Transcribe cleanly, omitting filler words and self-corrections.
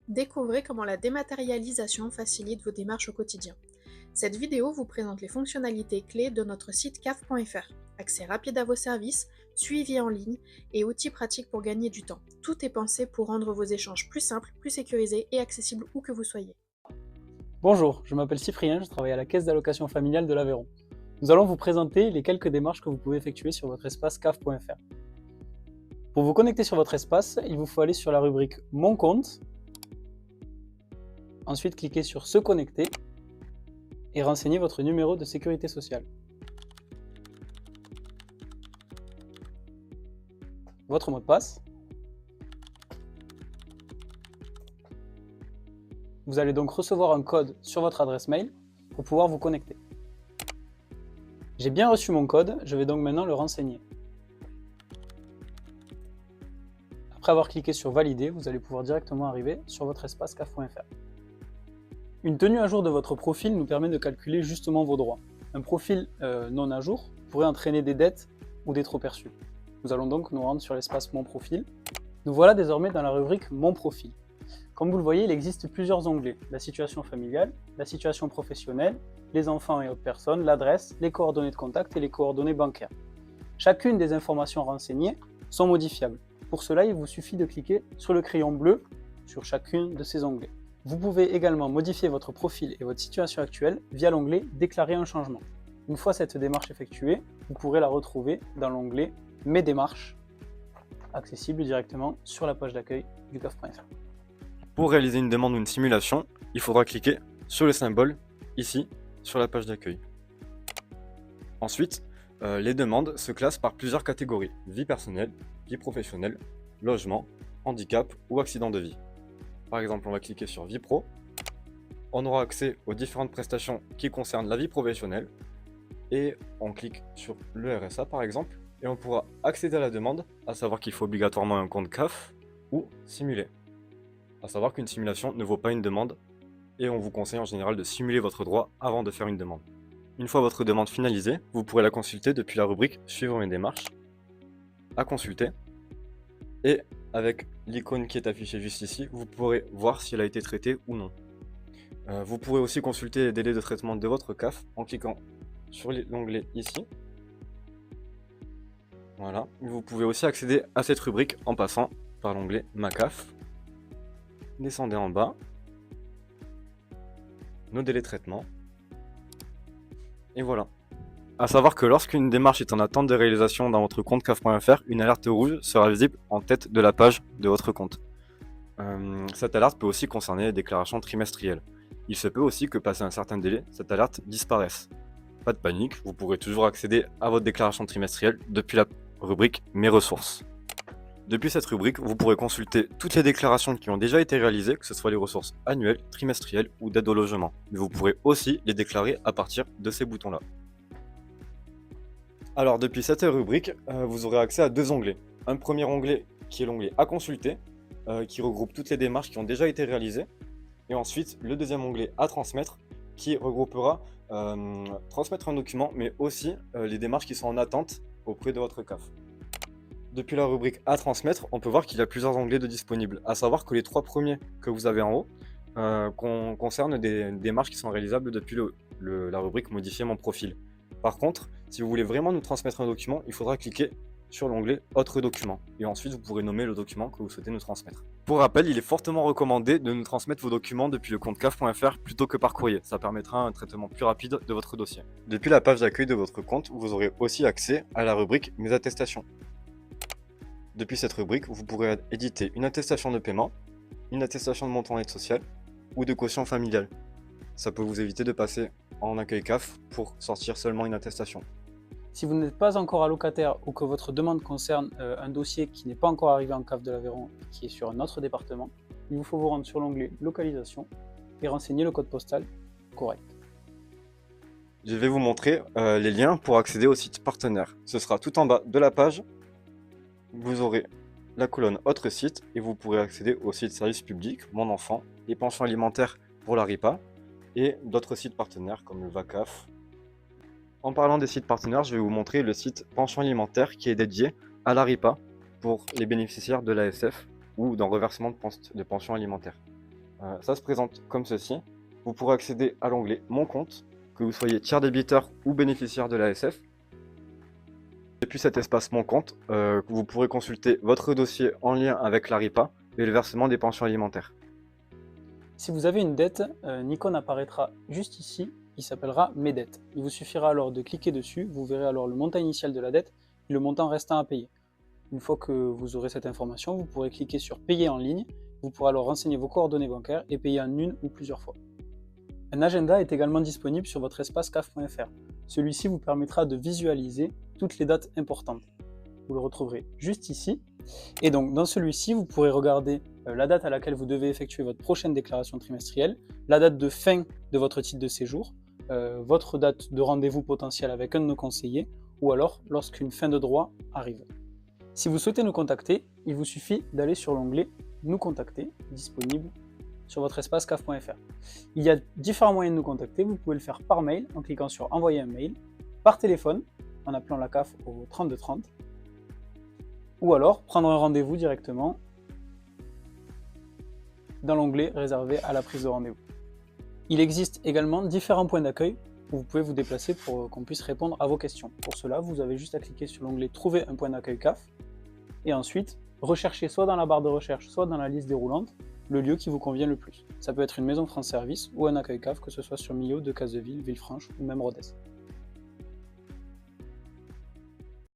Découvrez comment la dématérialisation facilite vos démarches au quotidien. Cette vidéo vous présente les fonctionnalités clés de notre site caf.fr. Accès rapide à vos services, suivi en ligne et outils pratiques pour gagner du temps. Tout est pensé pour rendre vos échanges plus simples, plus sécurisés et accessibles où que vous soyez. Bonjour, je m'appelle Cyprien, je travaille à la Caisse d'allocation familiale de l'Aveyron. Nous allons vous présenter les quelques démarches que vous pouvez effectuer sur votre espace caf.fr. Pour vous connecter sur votre espace, il vous faut aller sur la rubrique Mon compte, ensuite cliquer sur Se connecter et renseigner votre numéro de sécurité sociale. Votre mot de passe. Vous allez donc recevoir un code sur votre adresse mail pour pouvoir vous connecter. J'ai bien reçu mon code, je vais donc maintenant le renseigner. Après avoir cliqué sur Valider, vous allez pouvoir directement arriver sur votre espace caf.fr. Une tenue à jour de votre profil nous permet de calculer justement vos droits. Un profil non à jour pourrait entraîner des dettes ou des trop-perçus. Nous allons donc nous rendre sur l'espace Mon profil. Nous voilà désormais dans la rubrique Mon profil. Comme vous le voyez, il existe plusieurs onglets. La situation familiale, la situation professionnelle, les enfants et autres personnes, l'adresse, les coordonnées de contact et les coordonnées bancaires. Chacune des informations renseignées sont modifiables. Pour cela, il vous suffit de cliquer sur le crayon bleu sur chacune de ces onglets. Vous pouvez également modifier votre profil et votre situation actuelle via l'onglet « Déclarer un changement ». Une fois cette démarche effectuée, vous pourrez la retrouver dans l'onglet « Mes démarches », accessible directement sur la page d'accueil du caf.fr. Pour réaliser une demande ou une simulation, il faudra cliquer sur le symbole ici sur la page d'accueil. Ensuite, les demandes se classent par plusieurs catégories: vie personnelle, vie professionnelle, logement, handicap ou accident de vie. Par exemple, on va cliquer sur vie pro. On aura accès aux différentes prestations qui concernent la vie professionnelle et on clique sur le RSA par exemple et on pourra accéder à la demande, à savoir qu'il faut obligatoirement un compte CAF ou simuler. À savoir qu'une simulation ne vaut pas une demande et on vous conseille en général de simuler votre droit avant de faire une demande. Une fois votre demande finalisée, vous pourrez la consulter depuis la rubrique Suivre mes démarches, à consulter, et avec l'icône qui est affichée juste ici, vous pourrez voir si elle a été traitée ou non. Vous pourrez aussi consulter les délais de traitement de votre CAF en cliquant sur l'onglet ici. Voilà. Vous pouvez aussi accéder à cette rubrique en passant par l'onglet Ma CAF. Descendez en bas, nos délais de traitement, et voilà. A savoir que lorsqu'une démarche est en attente de réalisation dans votre compte caf.fr, une alerte rouge sera visible en tête de la page de votre compte. Cette alerte peut aussi concerner les déclarations trimestrielles. Il se peut aussi que passé un certain délai, cette alerte disparaisse. Pas de panique, vous pourrez toujours accéder à votre déclaration trimestrielle depuis la rubrique Mes ressources. Depuis cette rubrique, vous pourrez consulter toutes les déclarations qui ont déjà été réalisées, que ce soit les ressources annuelles, trimestrielles ou d'aide au logement. Mais vous pourrez aussi les déclarer à partir de ces boutons-là. Alors depuis cette rubrique, vous aurez accès à deux onglets. Un premier onglet qui est l'onglet à consulter, qui regroupe toutes les démarches qui ont déjà été réalisées. Et ensuite le deuxième onglet à transmettre, qui regroupera transmettre un document, mais aussi les démarches qui sont en attente auprès de votre CAF. Depuis la rubrique à transmettre, on peut voir qu'il y a plusieurs onglets de disponibles. À savoir que les trois premiers que vous avez en haut concernent des démarches qui sont réalisables depuis la rubrique Modifier mon profil. Par contre, si vous voulez vraiment nous transmettre un document, il faudra cliquer sur l'onglet Autres documents. Et ensuite, vous pourrez nommer le document que vous souhaitez nous transmettre. Pour rappel, il est fortement recommandé de nous transmettre vos documents depuis le compte caf.fr plutôt que par courrier. Ça permettra un traitement plus rapide de votre dossier. Depuis la page d'accueil de votre compte, vous aurez aussi accès à la rubrique Mes attestations. Depuis cette rubrique, vous pourrez éditer une attestation de paiement, une attestation de montant d'aide sociale ou de quotient familial. Ça peut vous éviter de passer en accueil CAF pour sortir seulement une attestation. Si vous n'êtes pas encore allocataire ou que votre demande concerne un dossier qui n'est pas encore arrivé en CAF de l'Aveyron, qui est sur un autre département, il vous faut vous rendre sur l'onglet Localisation et renseigner le code postal correct. Je vais vous montrer les liens pour accéder au site partenaire. Ce sera tout en bas de la page. Vous aurez la colonne Autres sites et vous pourrez accéder au site Service public, Mon enfant, les pensions alimentaires pour la RIPA et d'autres sites partenaires comme le VACAF. En parlant des sites partenaires, je vais vous montrer le site pension alimentaire qui est dédié à la RIPA pour les bénéficiaires de l'ASF ou d'un reversement de pension alimentaire. Ça se présente comme ceci. Vous pourrez accéder à l'onglet Mon compte, que vous soyez tiers débiteur ou bénéficiaire de l'ASF. Depuis cet espace Mon compte, vous pourrez consulter votre dossier en lien avec l'ARIPA et le versement des pensions alimentaires. Si vous avez une dette, une icône apparaîtra juste ici, qui s'appellera Mes dettes. Il vous suffira alors de cliquer dessus, vous verrez alors le montant initial de la dette et le montant restant à payer. Une fois que vous aurez cette information, vous pourrez cliquer sur Payer en ligne, vous pourrez alors renseigner vos coordonnées bancaires et payer en une ou plusieurs fois. Un agenda est également disponible sur votre espace CAF.fr. Celui-ci vous permettra de visualiser toutes les dates importantes. Vous le retrouverez juste ici. Et donc dans celui-ci, vous pourrez regarder la date à laquelle vous devez effectuer votre prochaine déclaration trimestrielle, la date de fin de votre titre de séjour, votre date de rendez-vous potentiel avec un de nos conseillers, ou alors lorsqu'une fin de droit arrive. Si vous souhaitez nous contacter, il vous suffit d'aller sur l'onglet Nous contacter, disponible sur votre espace CAF.fr. Il y a différents moyens de nous contacter. Vous pouvez le faire par mail en cliquant sur Envoyer un mail, par téléphone en appelant la CAF au 3230, ou alors prendre un rendez-vous directement dans l'onglet réservé à la prise de rendez-vous. Il existe également différents points d'accueil où vous pouvez vous déplacer pour qu'on puisse répondre à vos questions. Pour cela, vous avez juste à cliquer sur l'onglet Trouver un point d'accueil CAF et ensuite rechercher soit dans la barre de recherche, soit dans la liste déroulante, le lieu qui vous convient le plus. Ça peut être une maison France Service ou un accueil CAF, que ce soit sur Millau, Decazeville, Villefranche ou même Rodez.